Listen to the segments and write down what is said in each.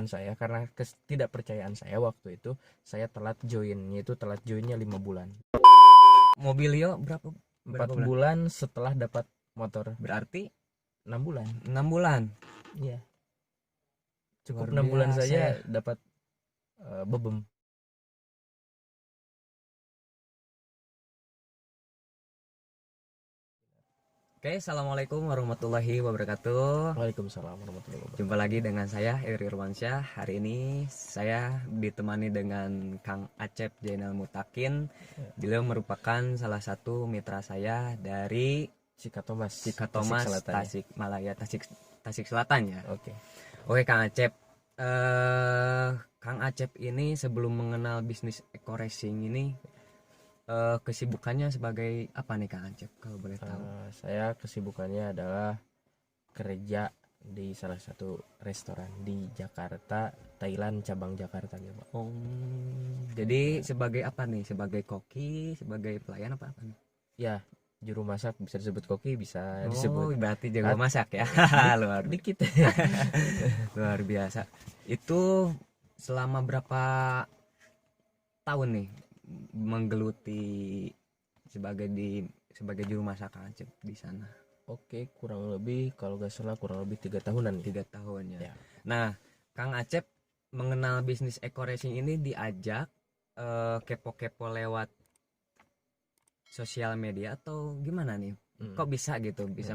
kebodohan saya, karena ketidakpercayaan saya waktu itu, saya telat joinnya 5 bulan. Mobilio 4 bulan setelah dapat motor. Berarti 6 bulan. 6 bulan. Iya. Cukup Luar 6 bulan biasa saja ya. dapat bebem. Oke, assalamualaikum warahmatullahi wabarakatuh. Waalaikumsalam warahmatullahi wabarakatuh. Jumpa lagi dengan saya Eri Irwansyah. Hari ini saya ditemani dengan Kang Acep Jainal Mutakin. Beliau merupakan salah satu mitra saya dari Cikatomas, Cikatomas, Tasikmalaya, Tasik Selatan ya. Oke. Oke Kang Acep. Kang Acep ini sebelum mengenal bisnis Eco Racing ini kesibukannya sebagai apa nih Kang Acep kalau boleh tahu? Saya kesibukannya adalah kerja di salah satu restoran di Jakarta, Thailand, cabang Jakarta gitu, Pak. Oh, jadi sebagai apa nih? Sebagai koki, sebagai pelayan apa nih? Ya, juru masak, bisa disebut koki, bisa Oh, disebut berarti jago masak ya. luar dikit. luar biasa. Itu selama berapa tahun nih menggeluti sebagai juru masak Kang Acep di sana? Oke, kurang lebih kalau gak salah kurang lebih 3 tahunan. 3 tahun ya. Ya. Nah, Kang Acep mengenal bisnis Eco Racing ini diajak kepo-kepo lewat sosial media atau gimana nih? Kok bisa gitu bisa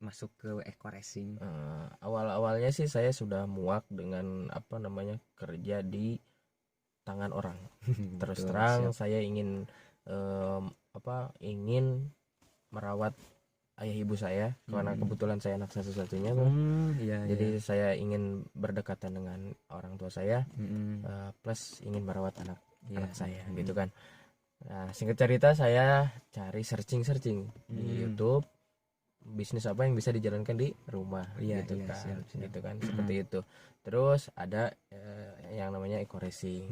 masuk ke Eco Racing? Awal-awalnya sih saya sudah muak dengan kerja di tangan orang. Terus Betul, terang siap. saya ingin ingin merawat ayah ibu saya, karena kebetulan saya anak satu-satunya, Iya, jadi iya. saya ingin berdekatan dengan orang tua saya, plus ingin merawat anak saya gitu kan. Nah, singkat cerita saya cari searching di YouTube, bisnis apa yang bisa dijalankan di rumah, gitu kan. Siap. Gitu kan, seperti itu. Terus ada yang namanya Eco Racing.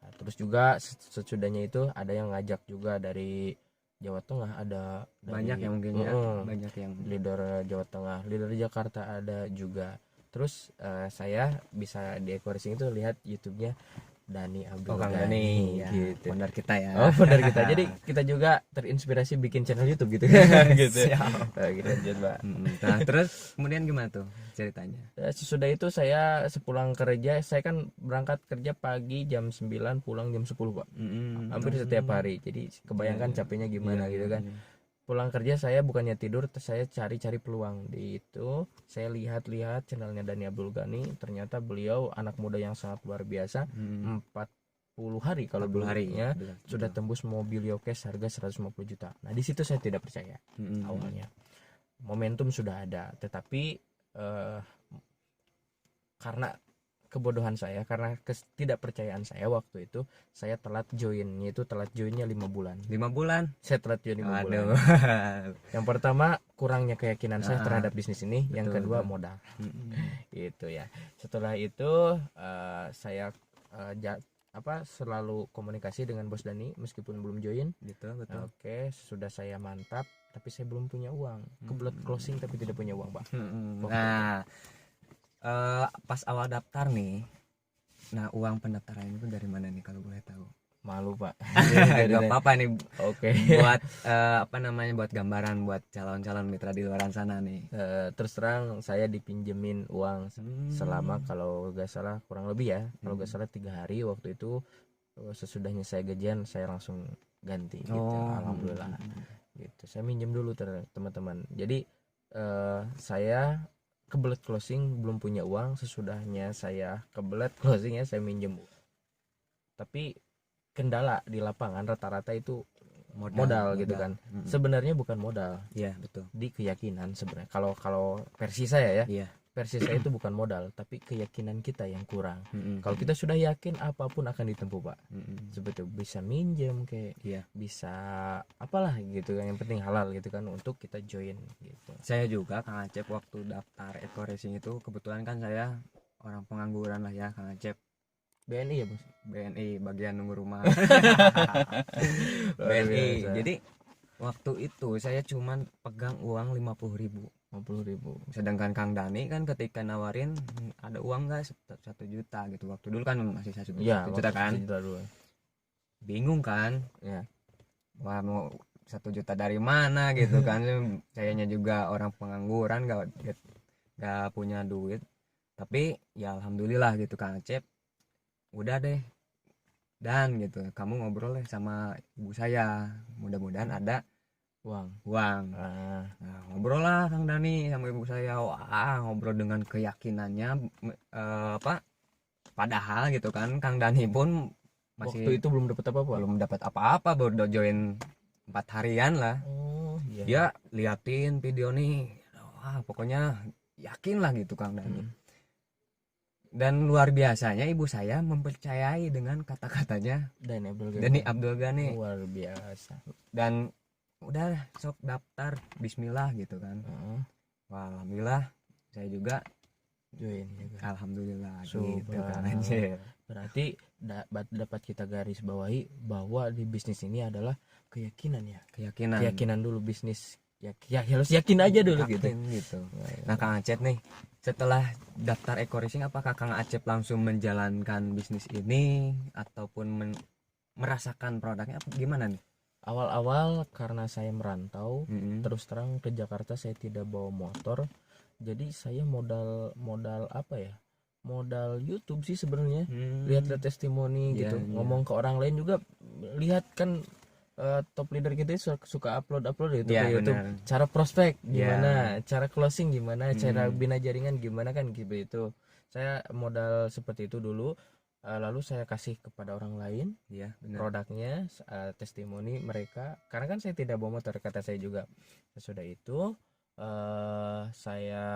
Nah, terus juga sesudahnya itu ada yang ngajak juga dari Jawa Tengah, ada Banyak yang mungkin ya, banyak yang leader Jawa Tengah, leader Jakarta ada juga. Terus saya bisa di Eco Racing itu lihat YouTube-nya Dani Abdul Kang Ghani, Dani ya, gitu. founder kita ya. Oh, founder kita. Jadi kita juga terinspirasi bikin channel YouTube gitu. Gitu. Siap. Gitu, lanjut, Pak. Nah, terus kemudian gimana tuh ceritanya? Sesudah itu saya sepulang kerja, saya kan berangkat kerja pagi jam 9, pulang jam 10, Pak. Hampir setiap hari. Jadi kebayangkan capeknya gimana gitu kan. Pulang kerja saya bukannya tidur, saya cari-cari peluang. Di itu saya lihat-lihat channelnya Dani Abdul Ghani, ternyata beliau anak muda yang sangat luar biasa. 40 hari kalau 40 hari dulunya betul. sudah tembus mobil Yokes harga 150 juta. Nah, di situ saya tidak percaya awalnya. Momentum sudah ada, tetapi karena kebodohan saya, karena ketidakpercayaan saya waktu itu, saya telat joinnya 5 bulan. 5 bulan? Saya telat join 5 bulan. Aduh. Yang pertama kurangnya keyakinan saya terhadap bisnis ini, yang kedua betul. modal. Itu ya. Setelah itu saya selalu komunikasi dengan Bos Dani meskipun belum join. Betul. Oke, sudah saya mantap, tapi saya belum punya uang. Kebelet closing tapi tidak punya uang, Pak. Nah, pas awal daftar nih, nah uang pendaftaran itu dari mana nih kalau boleh tahu? Malu, Pak. Gak apa-apa nih. Oke. Buat buat gambaran buat calon-calon mitra di luar sana nih. Terus terang saya dipinjemin uang selama kalau gak salah kurang lebih ya, kalau gak salah 3 hari waktu itu. Sesudahnya saya gajian saya langsung ganti gitu. Alhamdulillah. Gitu. Saya minjem dulu teman-teman. Jadi saya kebelet closing belum punya uang, sesudahnya saya kebelet closing ya saya minjem. Tapi kendala di lapangan rata-rata itu modal gitu kan. Sebenarnya bukan modal. Iya, betul. Di keyakinan sebenarnya. Kalau versi saya ya. Iya. Versi saya itu bukan modal, tapi keyakinan kita yang kurang. Kalau kita sudah yakin apapun akan ditempuh, Pak. Sebetulnya bisa minjem kayak bisa apalah gitu kan, yang penting halal gitu kan untuk kita join gitu. Saya juga Kang Acep waktu daftar Eco Racing itu kebetulan kan saya orang pengangguran lah ya Kang Acep. BNI ya, Bos? BNI, bagian nunggu rumah. BNI. Jadi waktu itu saya cuman pegang uang 50.000 50.000. Sedangkan Kang Dani kan ketika nawarin ada uang nggak 1 juta gitu, waktu dulu kan masih 1 juta, Ya, 1 juta kan, 1 juta dulu. bingung kan, Ya. wah mau 1 juta dari mana gitu kan. Sayanya juga orang pengangguran, nggak punya duit. Tapi ya alhamdulillah gitu Kang Acep, udah deh dan gitu kamu ngobrol deh sama ibu saya, mudah-mudahan ada Uang. uang. Ah, Nah, ngobrol lah Kang Dani sama ibu saya, wah ngobrol dengan keyakinannya, apa, padahal gitu kan Kang Dani pun waktu masih itu belum dapat apa-apa. belum dapat apa-apa, baru join 4 harian lah. Oh, iya. Dia liatin video nih, wah pokoknya yakin lah gitu Kang Dani. Dan luar biasanya ibu saya mempercayai dengan kata-katanya Dani Abdul Ghani. Luar biasa. Dan udah sok daftar, bismillah gitu kan. Wah, alhamdulillah saya juga Join juga. alhamdulillah gitu kan. Berarti dapat kita garis bawahi bahwa di bisnis ini adalah keyakinan ya. Keyakinan dulu bisnis. Ya harus yakin aja dulu gitu. Nah Kang Acep nih, setelah daftar Eko Racing, apakah Kang Acep langsung menjalankan bisnis ini ataupun merasakan produknya, apa gimana nih? Awal-awal karena saya merantau, terus terang ke Jakarta saya tidak bawa motor, jadi saya modal apa ya? Modal YouTube sih sebenarnya. Lihat testimoni gitu, ngomong ke orang lain juga, lihat kan top leader kita suka upload gitu ke YouTube. Bener. Cara prospek gimana, cara closing gimana, cara bina jaringan gimana kan gitu itu. Saya modal seperti itu dulu. Lalu saya kasih kepada orang lain produknya, testimoni mereka, karena kan saya tidak bawa motor, kata saya juga. Sesudah itu saya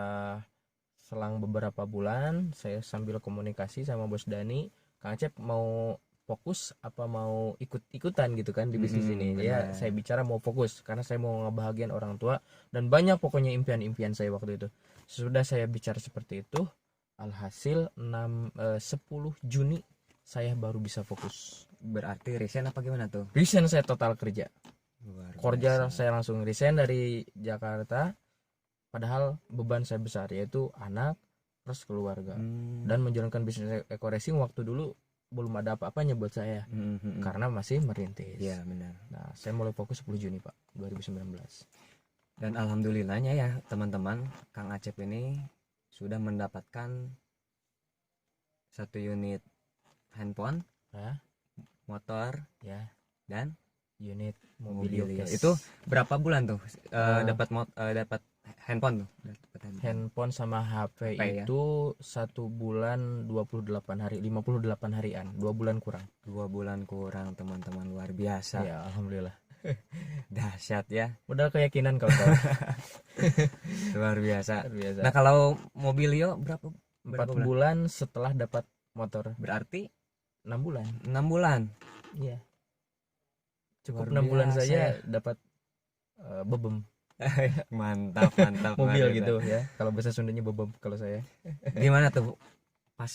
selang beberapa bulan saya sambil komunikasi sama Bos Dani, Kang Acep mau fokus apa mau ikut-ikutan gitu kan di bisnis ini. Ya saya bicara mau fokus karena saya mau ngebahagiain orang tua dan banyak pokoknya impian-impian saya waktu itu. Sudah saya bicara seperti itu, alhasil 10 Juni saya baru bisa fokus. Berarti resign apa gimana tuh? Resign, saya total kerja. Saya langsung resign dari Jakarta, padahal beban saya besar yaitu anak plus keluarga dan menjalankan bisnis Eko Racing waktu dulu belum ada apa-apanya buat saya karena masih merintis. Iya benar. Nah saya mulai fokus 10 Juni Pak 2019. Dan alhamdulillahnya ya teman-teman, Kang Acep ini sudah mendapatkan 1 unit handphone, motor, dan unit Mobilio. Itu berapa bulan tuh dapat handphone tuh? Handphone sama HP itu ya? 1 bulan 28 hari, 58 harian, 2 bulan kurang. 2 bulan kurang teman-teman, luar biasa. Ya alhamdulillah. Dahsyat ya. Modal keyakinan kalau luar biasa. Nah kalau Mobilio berapa 4 bulan setelah dapat motor. Berarti 6 bulan. 6 bulan. Iya. Cukup 6 bulan saja dapat bebem. mantap mobil gitu ya. Kalau bahasa Sundanya bebem kalau saya. Gimana tuh pas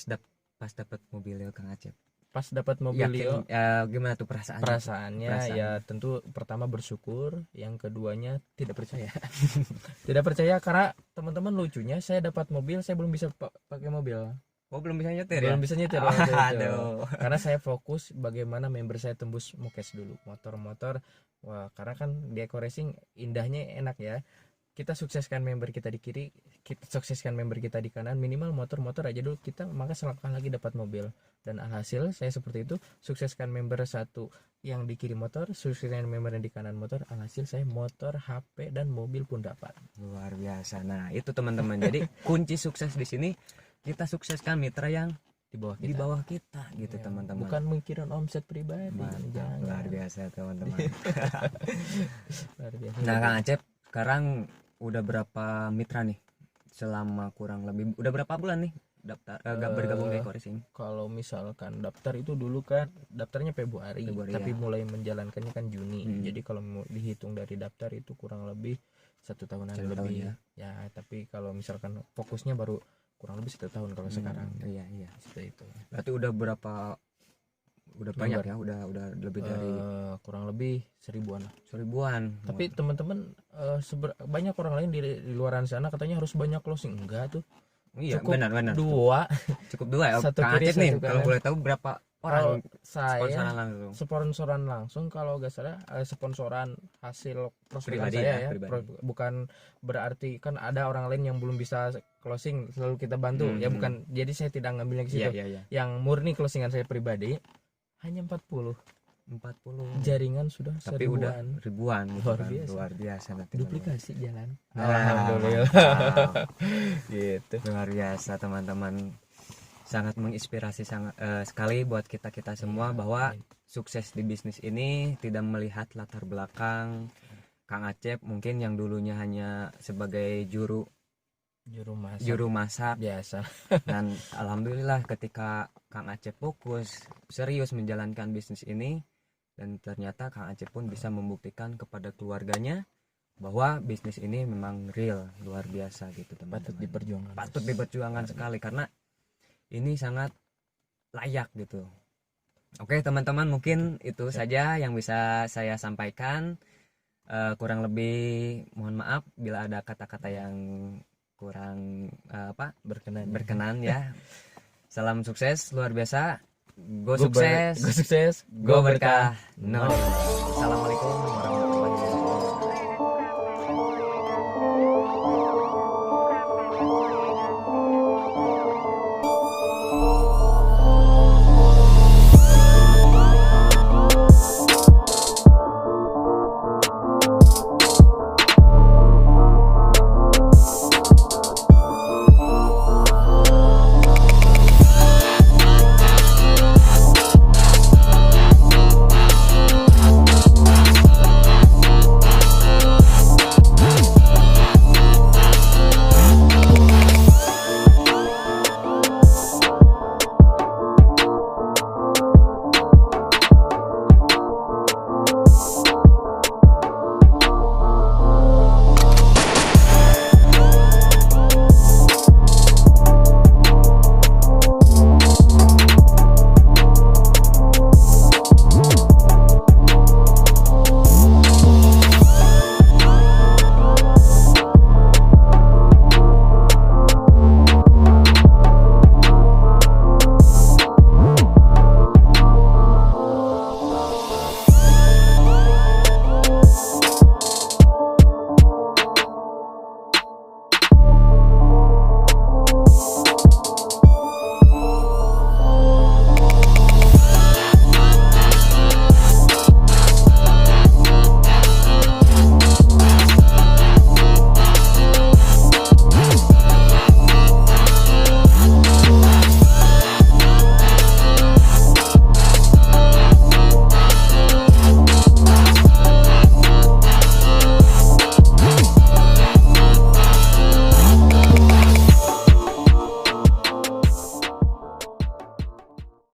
dapat Mobilio Kang Acep? Pas dapat Mobilio gimana tuh perasaannya? Perasaannya ya tentu pertama bersyukur, yang keduanya tidak percaya. Tidak percaya karena teman-teman lucunya saya dapat mobil saya belum bisa pakai mobil. Oh belum bisa nyetir belum ya? bisa nyetir waktu itu. Karena saya fokus bagaimana member saya tembus mukes dulu, motor-motor. Wah karena kan di Eko Racing indahnya enak ya, kita sukseskan member kita di kiri, kita sukseskan member kita di kanan, minimal motor-motor aja dulu kita, maka selangkah lagi dapat mobil. Dan alhasil saya seperti itu, sukseskan member satu yang di kiri motor, sukseskan member yang di kanan motor, alhasil saya motor, HP dan mobil pun dapat. Luar biasa. Nah itu teman-teman, jadi kunci sukses di sini kita sukseskan mitra yang di bawah kita gitu ya, teman-teman. Bukan mikirin omset pribadi. Jangan. Luar biasa teman-teman. Nah Kang Acep, sekarang udah berapa mitra nih? Selama kurang lebih udah berapa bulan nih daftar bergabung di Eko Racing? Kalau misalkan daftar itu dulu kan daftarnya Februari tapi mulai menjalankannya kan Juni. Jadi kalau mau dihitung dari daftar itu kurang lebih 1 tahunan lebih. Ya tapi kalau misalkan fokusnya baru kurang lebih 1 tahun kalau sekarang. Iya seperti itu. Berarti udah Udah banyak ya, udah lebih dari kurang lebih 1000-an lah. 1000-an. Tapi teman-teman banyak orang lain di luaran sana katanya harus banyak closing. Enggak tuh. Iya, Cukup benar. 2. Cukup 2 ya. Satu Kang kiri, Acep nih, satu kalau kanan. boleh tahu berapa orang sponsoran Saya langsung? sponsoran langsung kalau gak salah sponsoran hasil prospekan Pribadi saya ya, ya. pribadi. Bukan berarti kan ada orang lain yang belum bisa closing selalu kita bantu ya, bukan, jadi saya tidak ngambilnya ke situ. Iya. Yang murni closingan saya pribadi hanya 40 jaringan sudah tapi 1000-an. udah ribuan gitu Luar kan. biasa. Luar biasa nanti Duplikasi jalan. Nah, Alhamdulillah. wow. Gitu. Luar biasa teman-teman, sangat menginspirasi sekali buat kita semua bahwa sukses di bisnis ini tidak melihat latar belakang. Kang Acep mungkin yang dulunya hanya sebagai juru masak biasa, dan alhamdulillah ketika Kang Acep fokus serius menjalankan bisnis ini, dan ternyata Kang Acep pun bisa membuktikan kepada keluarganya bahwa bisnis ini memang real, luar biasa gitu teman-teman. Patut diperjuangkan sekali karena ini sangat layak gitu. Oke teman-teman, mungkin itu saja yang bisa saya sampaikan. Kurang lebih mohon maaf bila ada kata-kata yang kurang berkenan ya. Salam sukses luar biasa. Go sukses, go go berkah. Assalamualaikum warahmatullahi wabarakatuh.